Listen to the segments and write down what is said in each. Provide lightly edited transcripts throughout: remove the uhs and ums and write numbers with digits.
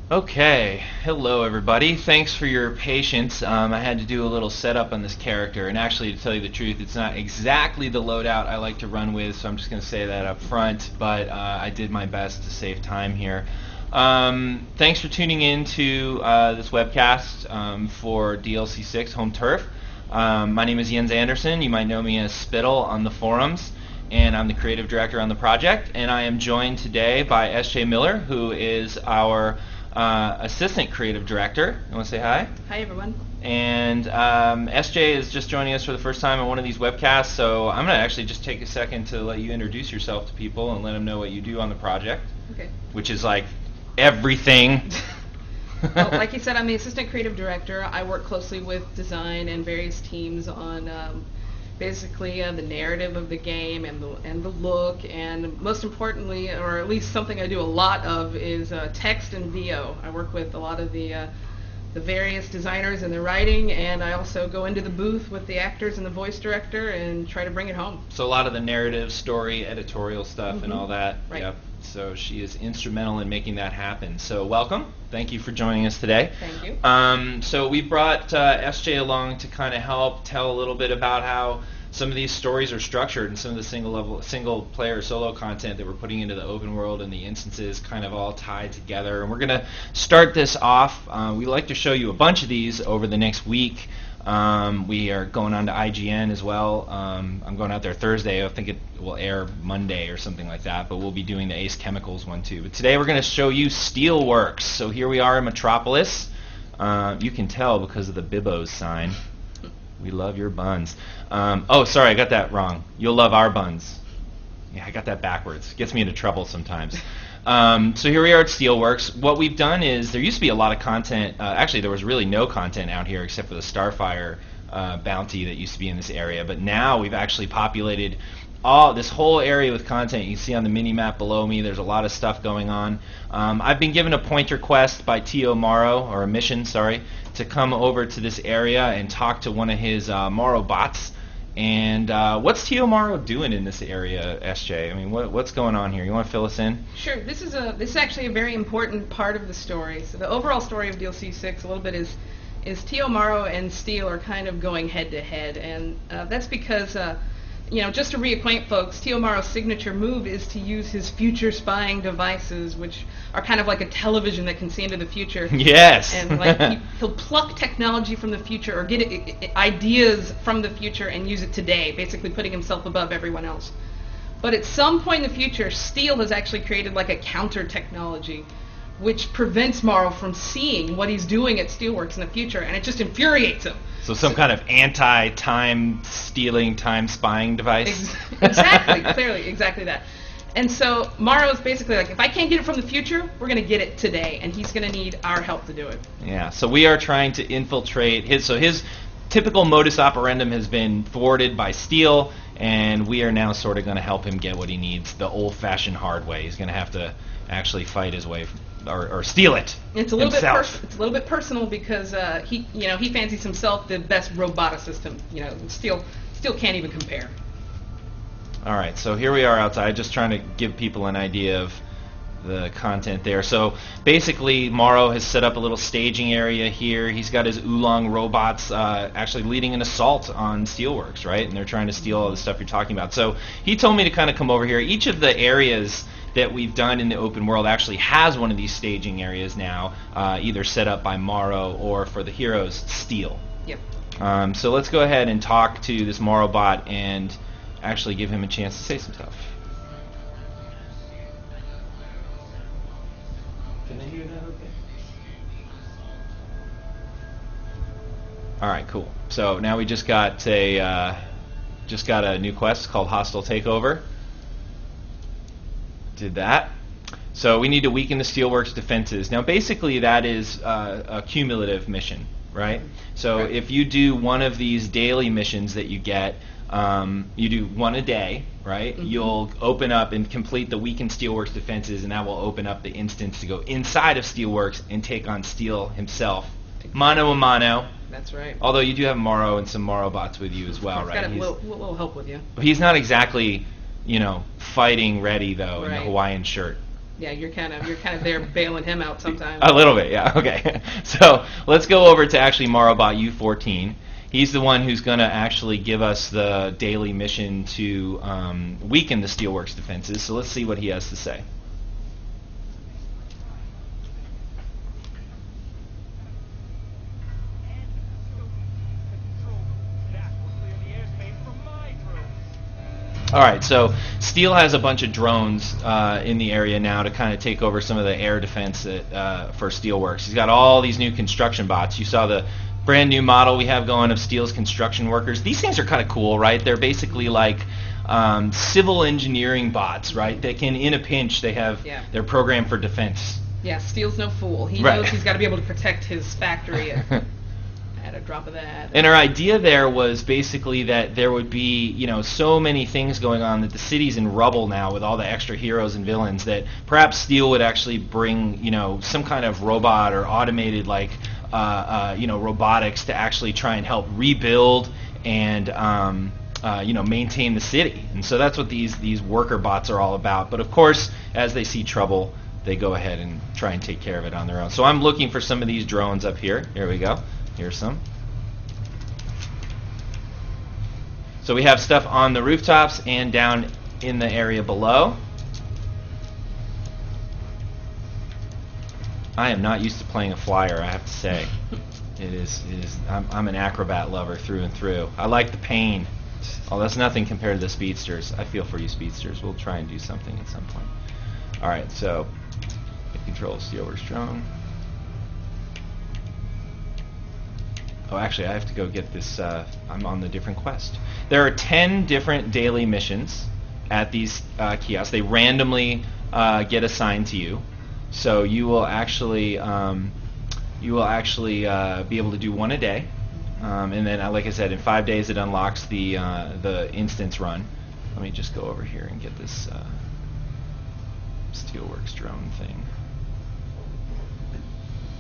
Okay, hello everybody. Thanks for your patience. I had to do a little setup on this character, and actually, to tell you the truth, it's not exactly the loadout I like to run with, so I'm just going to say that up front, but I did my best to save time here. Thanks for tuning in to this webcast for DLC 6 Home Turf. My name is Jens Anderson. You might know me as Spittle on the forums, and I'm the creative director on the project, and I am joined today by S.J. Miller, who is our assistant creative director. You want to say hi? Hi, everyone. And SJ is just joining us for the first time on one of these webcasts, so I'm going to actually just take a second to let you introduce yourself to people and let them know what you do on the project. Okay. Which is like everything. Well, like you said, I'm the assistant creative director. I work closely with design and various teams on basically the narrative of the game and the look, and most importantly, or at least something I do a lot of, is text and VO. I work with a lot of the various designers and their writing, and I also go into the booth with the actors and the voice director and try to bring it home. So a lot of the narrative, story, editorial stuff and all that. Right. Yep. So she is instrumental in making that happen. So welcome. Thank you for joining us today. Thank you. So we brought SJ along to kind of help tell a little bit about how some of these stories are structured, and some of the single player solo content that we're putting into the open world and the instances kind of all tied together. And we're going to start this off. We like to show you a bunch of these over the next week. We are going on to IGN as well. I'm going out there Thursday. I think it will air Monday or something like that, but we'll be doing the Ace Chemicals one too. But today we're going to show you Steelworks. So here we are in Metropolis. You can tell because of the Bibos sign. We love your buns. Oh, sorry, I got that wrong. You'll love our buns. Yeah, I got that backwards. Gets me into trouble sometimes. So here we are at Steelworks. What we've done is, there used to be a lot of content. Actually, there was really no content out here except for the Starfire bounty that used to be in this area. But now we've actually populated this whole area with content. You can see on the mini-map below me, there's a lot of stuff going on. I've been given a pointer quest by Tio Morrow, or a mission, sorry, to come over to this area and talk to one of his Morrow bots. And what's Tio Morrow doing in this area, SJ? I mean, what's going on here? You want to fill us in? Sure. This is actually a very important part of the story. So the overall story of DLC 6 a little bit is Tio Morrow and Steel are kind of going head to head, and that's because just to reacquaint folks, Tio Morrow's signature move is to use his future spying devices, which are kind of like a television that can see into the future. Yes. And like he'll pluck technology from the future or get ideas from the future and use it today, basically putting himself above everyone else. But at some point in the future, Steel has actually created like a counter technology which prevents Morrow from seeing what he's doing at Steelworks in the future, and it just infuriates him. So some kind of anti-time stealing, time spying device? Exactly, clearly, exactly that. And so Morrow is basically like, if I can't get it from the future, we're going to get it today, and he's going to need our help to do it. Yeah, so we are trying to infiltrate his typical modus operandum has been thwarted by Steel, and we are now sort of going to help him get what he needs the old-fashioned hard way. He's going to have to actually fight his way or steal it it's a little himself. It's a little bit personal because he fancies himself the best roboticist. Steel can't even compare. All right, so here we are outside, just trying to give people an idea of the content there. So basically, Morrow has set up a little staging area here. He's got his Oolong robots actually leading an assault on Steelworks, right? And they're trying to steal all the stuff you're talking about. So he told me to kind of come over here. Each of the areas that we've done in the open world actually has one of these staging areas now, either set up by Morrow or for the heroes, Steel. Yep. So let's go ahead and talk to this Morrow bot and actually give him a chance to say some stuff. Can they hear that okay? All right, cool. So now we just got a new quest called Hostile Takeover. Did that. So we need to weaken the Steelworks defenses. Now basically that is a cumulative mission, right? So if you do one of these daily missions that you get, you do one a day, right? Mm-hmm. You'll open up and complete the weakened Steelworks defenses, and that will open up the instance to go inside of Steelworks and take on Steel himself. Mano a mano. That's right. Although you do have Morrow and some Morrow bots with you as well, right? Got a little help with you. He's not exactly, fighting ready, though, in the Hawaiian shirt. Yeah, you're kind of there bailing him out sometimes. A little bit, yeah. Okay. So let's go over to actually Marobot U14. He's the one who's going to actually give us the daily mission to weaken the Steelworks defenses. So let's see what he has to say. All right, so Steel has a bunch of drones in the area now to kind of take over some of the air defense for Steelworks. He's got all these new construction bots. You saw the brand new model we have going of Steel's construction workers. These things are kind of cool, right? They're basically like civil engineering bots, right? They can, in a pinch, they're programmed for defense. Yeah, Steel's no fool. He knows he's got to be able to protect his factory at a drop of that. And our idea there was basically that there would be, you know, so many things going on that the city's in rubble now with all the extra heroes and villains that perhaps Steel would actually bring, you know, some kind of robot or automated like, you know, robotics to actually try and help rebuild and you know, maintain the city. And so that's what these worker bots are all about. But of course, as they see trouble, they go ahead and try and take care of it on their own. So I'm looking for some of these drones up here. Here we go. Here's some. So we have stuff on the rooftops and down in the area below. I am not used to playing a flyer, I have to say. I'm an acrobat lover through and through. I like the pain. Oh, that's nothing compared to the speedsters. I feel for you speedsters. We'll try and do something at some point. Alright, so control Steelworks drone. Oh, actually, I have to go get this. I'm on the different quest. There are 10 different daily missions at these kiosks. They randomly get assigned to you, so you will actually be able to do one a day, and then, like I said, in 5 days it unlocks the instance run. Let me just go over here and get this Steelworks drone thing.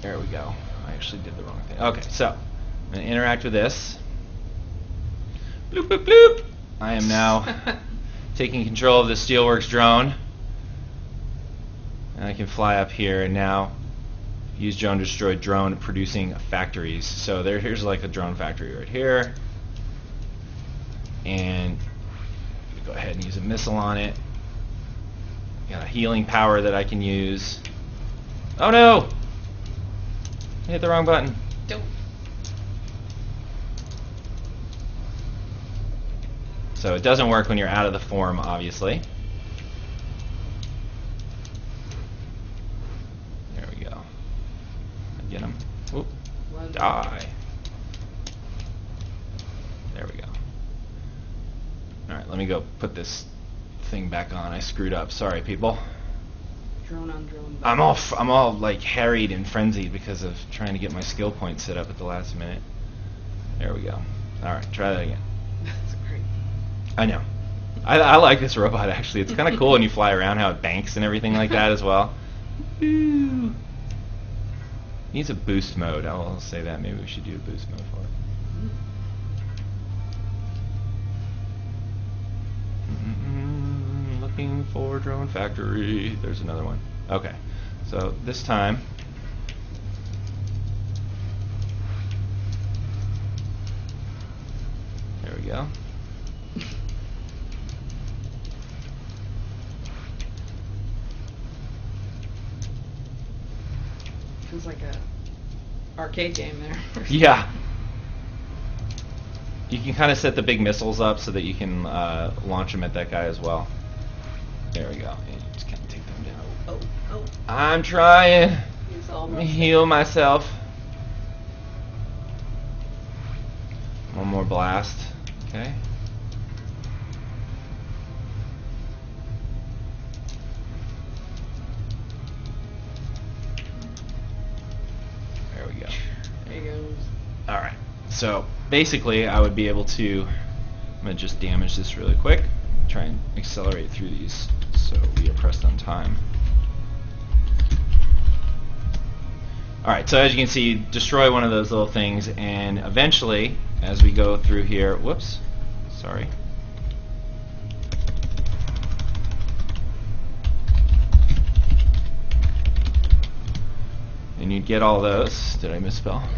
There we go. I actually did the wrong thing. Okay, so I'm going to interact with this. Bloop, bloop, bloop. I am now taking control of the Steelworks drone. And I can fly up here and now use drone to destroy drone producing factories. So here's like a drone factory right here. And go ahead and use a missile on it. Got a healing power that I can use. Oh no! I hit the wrong button. Don't. So it doesn't work when you're out of the form, obviously. There we go. Get him. Oop. Die. There we go. Alright, let me go put this thing back on. I screwed up. Sorry, people. Drone on drone. I'm all like harried and frenzied because of trying to get my skill point set up at the last minute. There we go. Alright, try that again. That's great. I know. I like this robot actually. It's kind of cool when you fly around how it banks and everything like that as well. Ooh. Needs a boost mode. I'll say that. Maybe we should do a boost mode for it. Looking for drone factory. There's another one. Okay. So this time there we go. Feels like a arcade game there. Yeah. You can kind of set the big missiles up so that you can launch them at that guy as well. There we go. And you just kind of take them down. Oh. I'm trying. He's Let almost me heal myself. One more blast. Okay. There we go. There he goes. Alright. So basically I would be able to, I'm going to just damage this really quick. Try and accelerate through these so we are pressed on time. Alright, so as you can see, destroy one of those little things, and eventually, as we go through here, whoops, sorry. get all those. Did I misspell?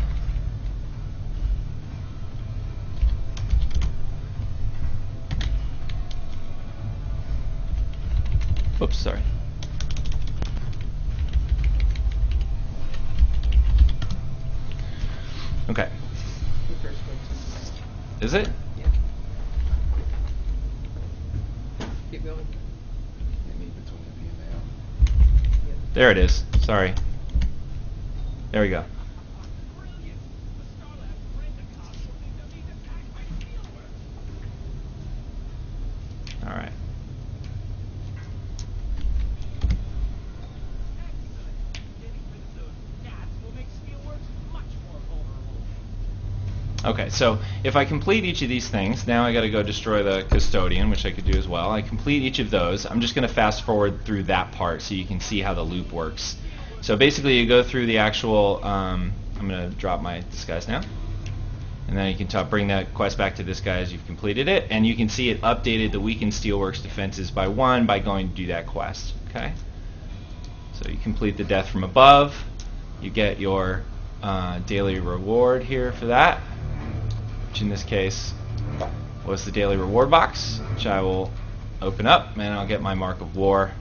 Oops, sorry. Okay. Is it? Yeah. Keep going. There it is. Sorry. There we go. All right. Okay, so if I complete each of these things, now I got to go destroy the custodian, which I could do as well. I complete each of those. I'm just going to fast forward through that part so you can see how the loop works. So basically you go through the actual, I'm going to drop my disguise now. And then you can bring that quest back to this guy as you've completed it. And you can see it updated the weakened Steelworks defenses by 1 by going to do that quest. Okay? So you complete the death from above. You get your daily reward here for that, which in this case was the daily reward box, which I will open up, and I'll get my Mark of War,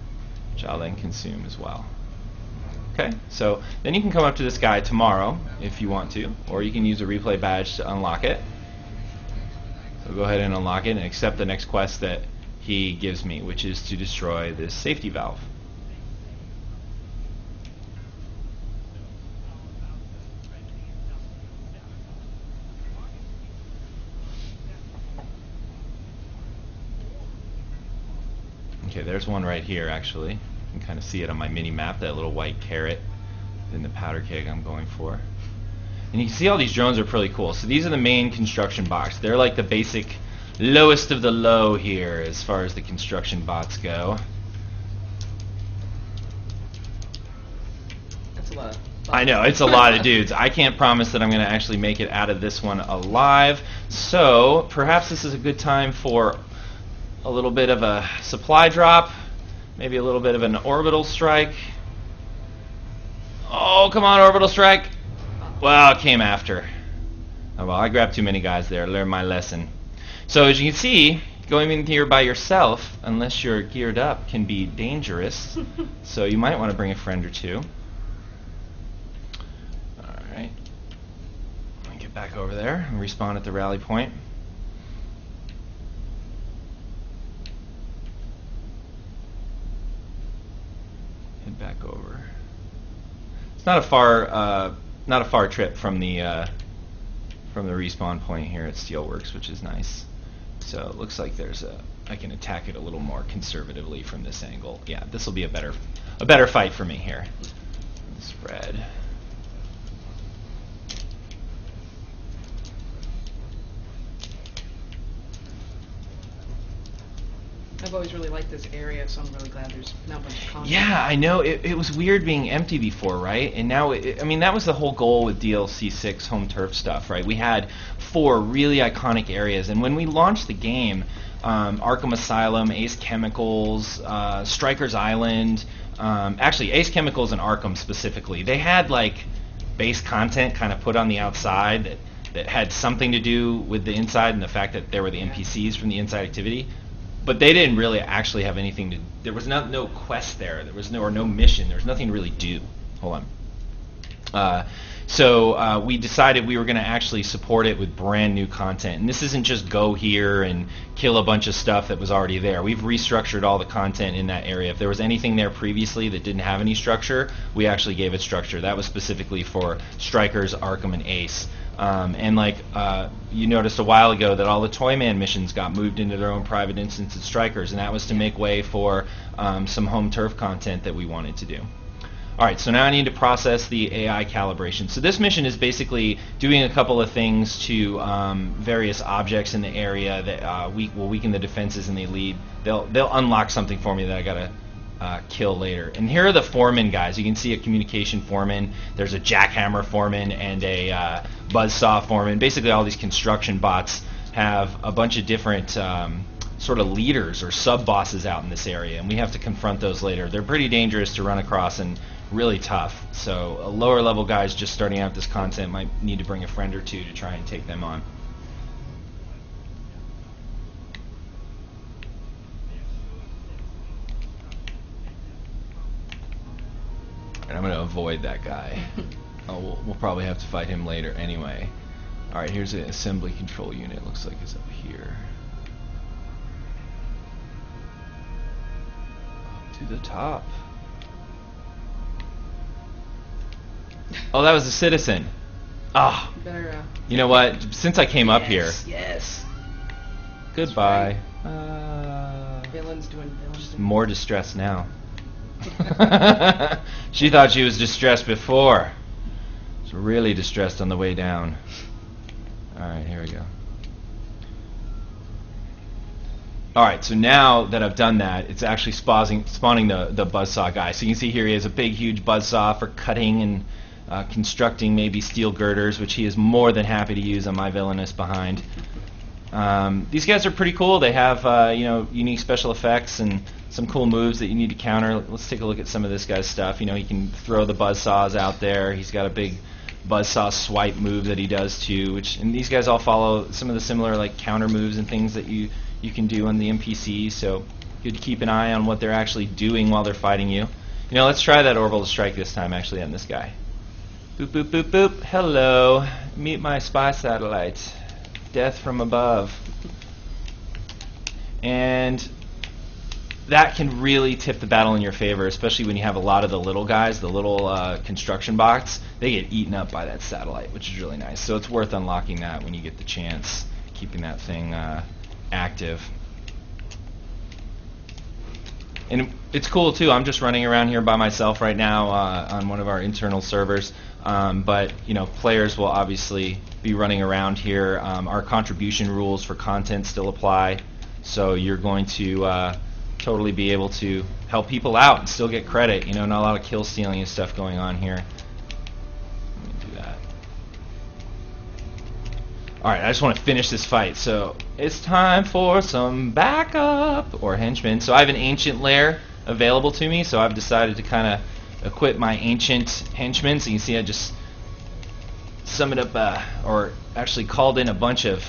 which I'll then consume as well. Okay, so then you can come up to this guy tomorrow if you want to, or you can use a replay badge to unlock it. So go ahead and unlock it and accept the next quest that he gives me, which is to destroy this safety valve. Okay, there's one right here actually. You can kind of see it on my mini map, that little white carrot in the powder keg I'm going for. And you can see all these drones are pretty cool. So these are the main construction bots. They're like the basic lowest of the low here as far as the construction bots go. That's a lot. I know, it's a lot of dudes. I can't promise that I'm going to actually make it out of this one alive. So perhaps this is a good time for a little bit of a supply drop, maybe a little bit of an orbital strike. Oh, come on, orbital strike. Well, it came after. Oh, well, I grabbed too many guys there. Learned my lesson. So as you can see, going in here by yourself, unless you're geared up, can be dangerous. So you might want to bring a friend or two. Alright. Let me get back over there and respawn at the rally point. Head back over. It's not a far trip from the respawn point here at Steelworks, which is nice. So it looks like I can attack it a little more conservatively from this angle. Yeah, this will be a better fight for me here. Spread. I've always really liked this area, so I'm really glad there's now a bunch of content. Yeah, I know. It was weird being empty before, right? And now, I mean, that was the whole goal with DLC 6 home turf stuff, right? We had 4 really iconic areas, and when we launched the game, Arkham Asylum, Ace Chemicals, Strikers Island, actually Ace Chemicals and Arkham specifically, they had like base content kind of put on the outside that had something to do with the inside and the fact that there were the NPCs from the inside activity. But they didn't really actually have anything to. There was no quest there. There was no mission. There was nothing to really do. Hold on. So we decided we were going to actually support it with brand new content. And this isn't just go here and kill a bunch of stuff that was already there. We've restructured all the content in that area. If there was anything there previously that didn't have any structure, we actually gave it structure. That was specifically for Strikers, Arkham, and Ace. And like you noticed a while ago that all the Toyman missions got moved into their own private instance at Strikers, and that was to make way for some home turf content that we wanted to do. Alright, so now I need to process the AI calibration. So this mission is basically doing a couple of things to various objects in the area that will weaken the defenses and they lead. They'll unlock something for me that I gotta kill later. And here are the foreman guys. You can see a communication foreman, there's a jackhammer foreman, and a buzzsaw foreman. Basically all these construction bots have a bunch of different sort of leaders or sub-bosses out in this area, and we have to confront those later. They're pretty dangerous to run across and really tough. So lower level guys just starting out this content might need to bring a friend or two to try and take them on. And I'm going to avoid that guy. Oh, we'll probably have to fight him later anyway. Alright, here's an assembly control unit. Looks like it's up here. Up to the top. Oh, that was a citizen. Ah. Better, you know what? Since I came up here. Yes. Goodbye. Villains doing villains. More distressed now. She thought she was distressed before. She's really distressed on the way down. Alright, here we go. Alright, so now that I've done that, it's actually spawning the buzzsaw guy. So you can see here he has a big, huge buzzsaw for cutting and constructing maybe steel girders, which he is more than happy to use on my villainous behind. These guys are pretty cool. They have unique special effects and some cool moves that you need to counter. Let's take a look at some of this guy's stuff. He can throw the buzzsaws out there. He's got a big buzzsaw swipe move that he does too, and these guys all follow some of the similar like counter moves and things that you can do on the NPCs, so good to keep an eye on what they're actually doing while they're fighting you. Let's try that orbital strike this time actually on this guy. Boop boop boop boop. Hello. Meet my spy satellite. Death from above. And that can really tip the battle in your favor, especially when you have a lot of the little guys, the little construction bots. They get eaten up by that satellite, which is really nice. So it's worth unlocking that when you get the chance, keeping that thing active. And it's cool too. I'm just running around here by myself right now on one of our internal servers. But players will obviously be running around here. Our contribution rules for content still apply, so you're going to totally be able to help people out and still get credit. Not a lot of kill stealing and stuff going on here. Let me do that. Alright, I just want to finish this fight, so it's time for some backup or henchmen. So I have an ancient lair available to me, so I've decided to kind of equip my ancient henchmen. So you can see I just summoned up, or actually called in a bunch of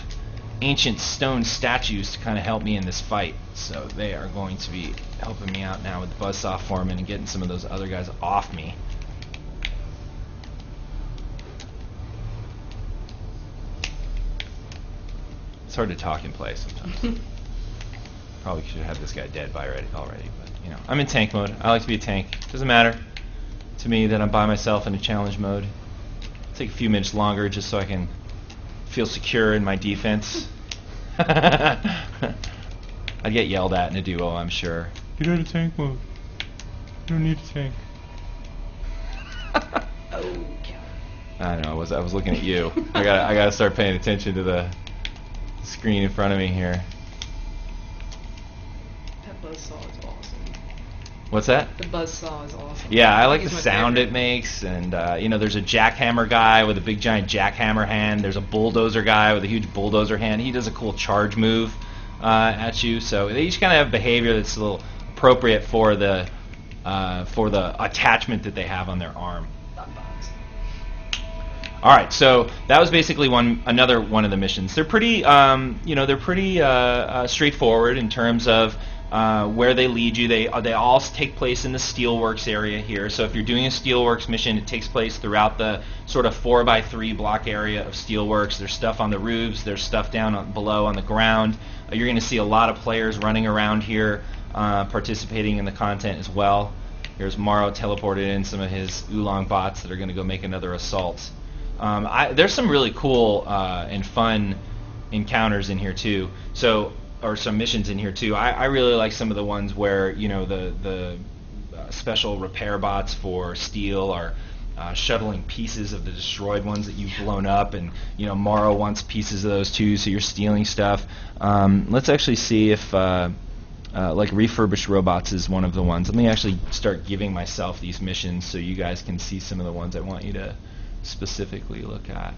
ancient stone statues to kind of help me in this fight. So they are going to be helping me out now with the Buzzsaw Foreman and getting some of those other guys off me. It's hard to talk in play sometimes. Probably should have this guy dead by already, but I'm in tank mode. I like to be a tank. Doesn't matter to me that I'm by myself in a challenge mode. It'll take a few minutes longer just so I can feel secure in my defense. I'd get yelled at in a duo, I'm sure. Get out of tank mode. You don't need a tank. I know. I was looking at you. I gotta start paying attention to the screen in front of me here. That buzzsaw is awesome. What's that? The buzzsaw is awesome. Yeah, I like the my sound favorite. it makes, and there's a jackhammer guy with a big giant jackhammer hand. There's a bulldozer guy with a huge bulldozer hand. He does a cool charge move at you. So they each kind of have behavior that's a little appropriate for the attachment that they have on their arm. All right, so that was basically another one of the missions. They're pretty, straightforward in terms of where they lead you. They all take place in the Steelworks area here. So if you're doing a Steelworks mission, it takes place throughout the sort of 4x3 block area of Steelworks. There's stuff on the roofs. There's stuff down below on the ground. You're going to see a lot of players running around here, participating in the content as well. Here's Morrow teleported in some of his Oolong bots that are going to go make another assault. There's some really cool and fun encounters in here too. Or some missions in here too. I really like some of the ones where the special repair bots for steel are shuttling pieces of the destroyed ones that you've blown up, and Morrow wants pieces of those too. So you're stealing stuff. Let's actually see if like refurbished robots is one of the ones. Let me actually start giving myself these missions so you guys can see some of the ones I want you to specifically look at.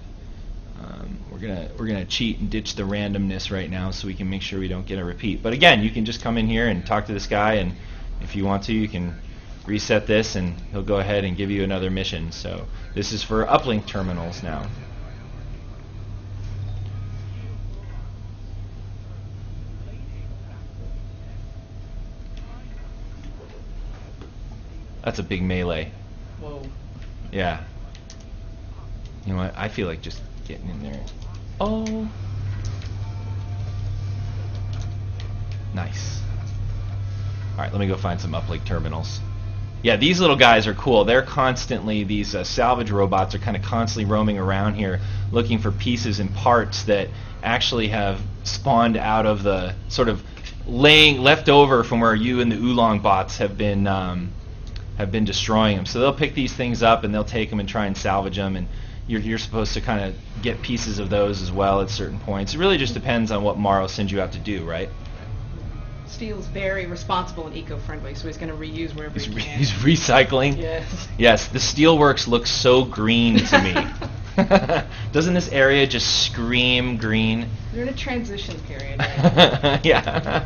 We're gonna cheat and ditch the randomness right now so we can make sure we don't get a repeat. But again, you can just come in here and talk to this guy, and if you want to, you can reset this, and he'll go ahead and give you another mission. So this is for uplink terminals now. That's a big melee. Whoa. Yeah. You know what? I feel like just getting in there. Oh. Nice. Alright, let me go find some uplink terminals. Yeah, these little guys are cool. They're constantly, these salvage robots are kind of constantly roaming around here looking for pieces and parts that actually have spawned out of the sort of left over from where you and the Oolong bots have been destroying them. So they'll pick these things up and they'll take them and try and salvage them, and you're supposed to kind of get pieces of those as well at certain points. It really just depends on what Morrow sends you out to do, right? Steel's very responsible and eco-friendly, so he's going to reuse wherever he can. He's recycling? Yes. Yes, the steelworks look so green to me. Doesn't this area just scream green? They're in a transition period right Yeah.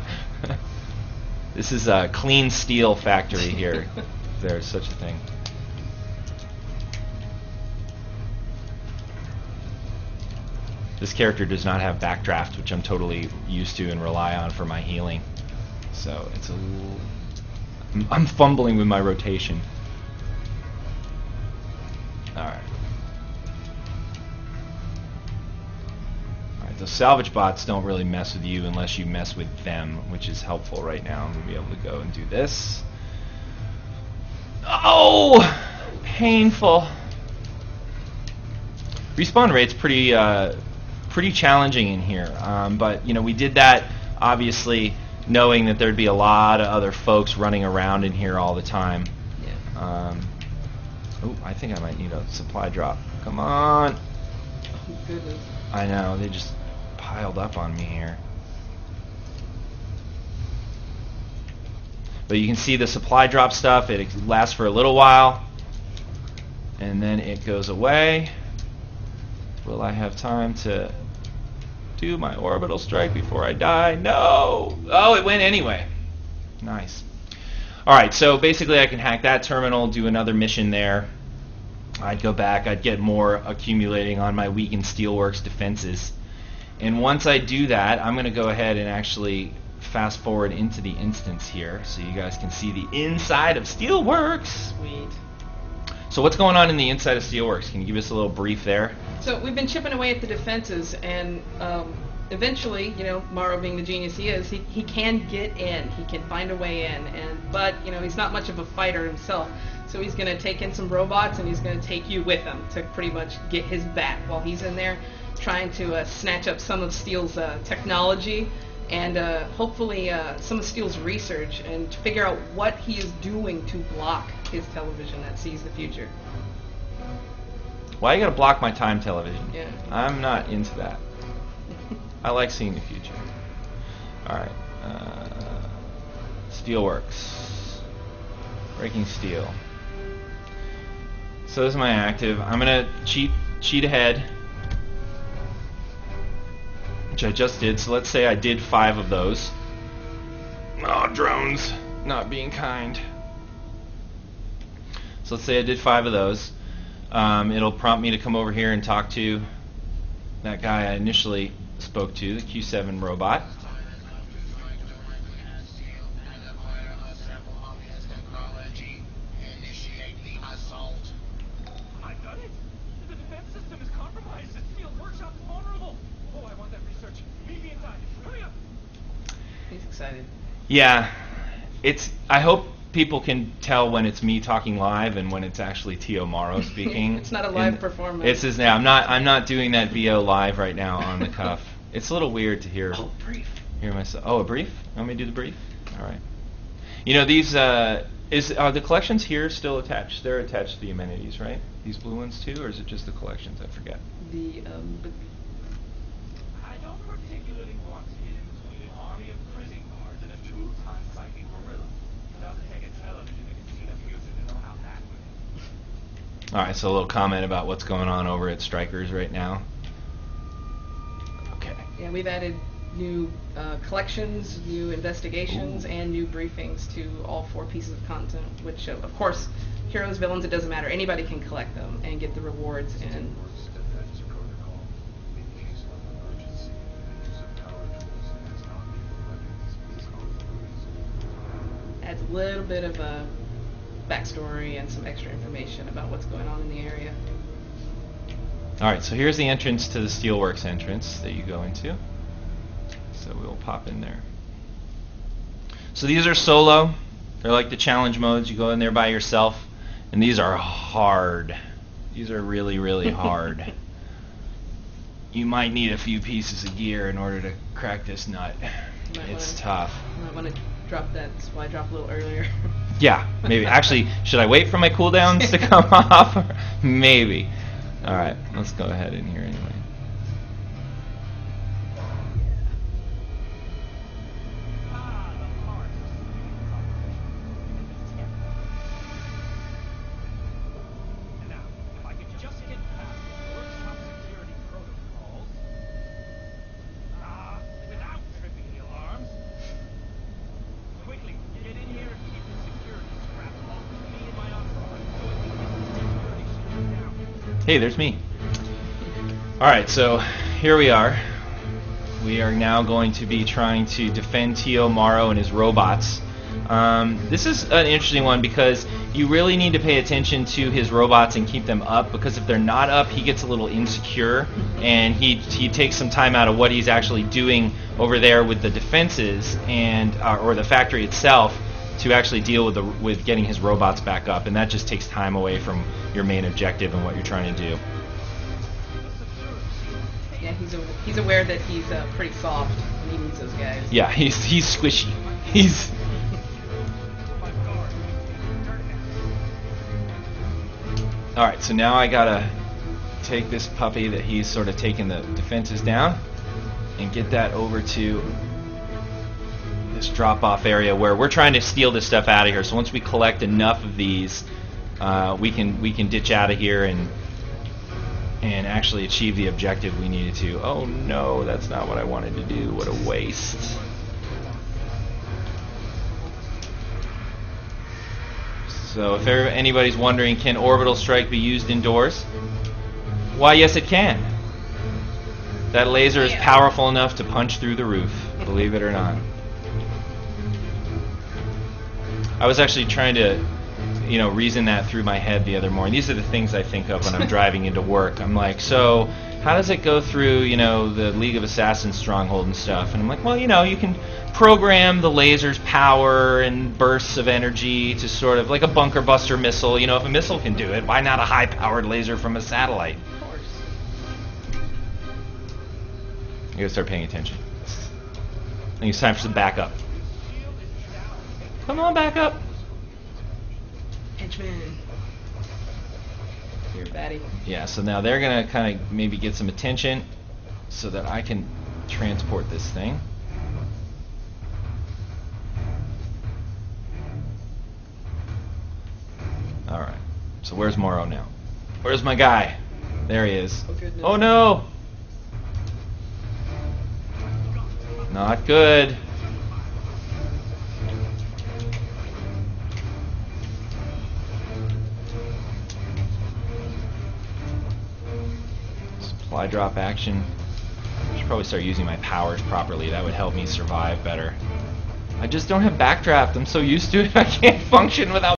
This is a clean steel factory here. If there's such a thing. This character does not have backdraft, which I'm totally used to and rely on for my healing. So it's a little... I'm fumbling with my rotation. Alright. Alright, those salvage bots don't really mess with you unless you mess with them, which is helpful right now. I'm going to be able to go and do this. Oh! Painful. Respawn rate's pretty challenging in here, but you know, we did that obviously knowing that there'd be a lot of other folks running around in here all the time. Yeah. Oh, I think I might need a supply drop. Come on. Oh, goodness. I know, they just piled up on me here. But you can see the supply drop stuff, it lasts for a little while and then it goes away. Will I have time to do my orbital strike before I die? No! Oh, it went anyway. Nice. Alright, so basically I can hack that terminal, do another mission there. I'd go back, I'd get more accumulating on my weakened steelworks defenses. And once I do that, I'm going to go ahead and actually fast forward into the instance here so you guys can see the inside of Steelworks. Sweet. So what's going on in the inside of Steelworks? Can you give us a little brief there? So we've been chipping away at the defenses, and eventually, you know, Morrow being the genius he is, he can get in. He can find a way in, but you know, he's not much of a fighter himself. So he's going to take in some robots, and he's going to take you with him to pretty much get his back while he's in there trying to snatch up some of Steel's technology and hopefully some of Steel's research, and to figure out what he is doing to block his television that sees the future. Why you gotta block my time television? Yeah. I'm not into that. I like seeing the future. Alright. Steelworks. Breaking steel. So this is my active. I'm gonna cheat ahead, which I just did. So let's say I did 5 of those. Oh, drones. Not being kind. So let's say I did 5 of those. It'll prompt me to come over here and talk to that guy I initially spoke to, the Q7 robot. I've done it! The defense system is compromised. The Steel Workshop is vulnerable. Oh, I want that research. Meet me inside. Hurry up! He's excited. Yeah, I hope people can tell when it's me talking live and when it's actually Tio Morrow speaking. It's not a live performance. It's just now. I'm not doing that VO live right now on the cuff. It's a little weird to hear. Oh, brief. Hear myself. Oh, a brief? You want me to do the brief? All right. You know, these are the collections here still attached? They're attached to the amenities, right? These blue ones too, or is it just the collections? I forget. I don't particularly want to get into an army of prison guards and a 2-ton psychic gorilla. Without the heck of television that can see the future to know how that went. All right, so a little comment about what's going on over at Strikers right now. Okay. Yeah, we've added new collections, new investigations, and new briefings to all 4 pieces of content, which, of course, heroes, villains, it doesn't matter. Anybody can collect them and get the rewards. And adds a little bit of a backstory and some extra information about what's going on in the area. Alright, so here's the entrance to the Steelworks entrance that you go into. So we'll pop in there. So these are solo. They're like the challenge modes. You go in there by yourself. And these are hard. These are really, really hard. You might need a few pieces of gear in order to crack this nut. It's tough. You might want to drop that, that's why I dropped a little earlier. Yeah, maybe. Actually, should I wait for my cooldowns to come off? Maybe. Alright, let's go ahead in here anyway. Now, if I could just get past the workshop security protocols, without tripping the alarms. Quickly, get in here and keep the security strapped off to me and my entourage so we can get the security shut down. Hey, there's me. Alright, so here we are. We are now going to be trying to defend Tio Maro and his robots. This is an interesting one because you really need to pay attention to his robots and keep them up, because if they're not up, he gets a little insecure and he takes some time out of what he's actually doing over there with the defenses and or the factory itself to actually deal with getting his robots back up, and that just takes time away from your main objective and what you're trying to do. Yeah, he's aware that he's pretty soft and he needs those guys. Yeah, he's squishy. He's Alright, so now I gotta take this puppy that he's sort of taking the defenses down and get that over to this drop-off area where we're trying to steal this stuff out of here. So once we collect enough of these, we can ditch out of here and actually achieve the objective we needed to. Oh no, that's not what I wanted to do. What a waste. So if anybody's wondering, can Orbital Strike be used indoors? Why, yes it can. That laser is powerful enough to punch through the roof, believe it or not. I was actually trying to, reason that through my head the other morning. These are the things I think of when I'm driving into work. I'm like, so how does it go through, the League of Assassins stronghold and stuff? And I'm like, well, you can program the laser's power and bursts of energy to sort of like a bunker buster missile. If a missile can do it, why not a high-powered laser from a satellite? Of course. You gotta start paying attention. I think it's time for some backup. Come on, backup. Henchman. Here, Batty. Yeah, so now they're gonna kind of maybe get some attention so that I can transport this thing. Alright, so where's Morrow now? Where's my guy? There he is. Oh no! Not good. Supply drop action. I should probably start using my powers properly. That would help me survive better. I just don't have backdraft. I'm so used to it, I can't function without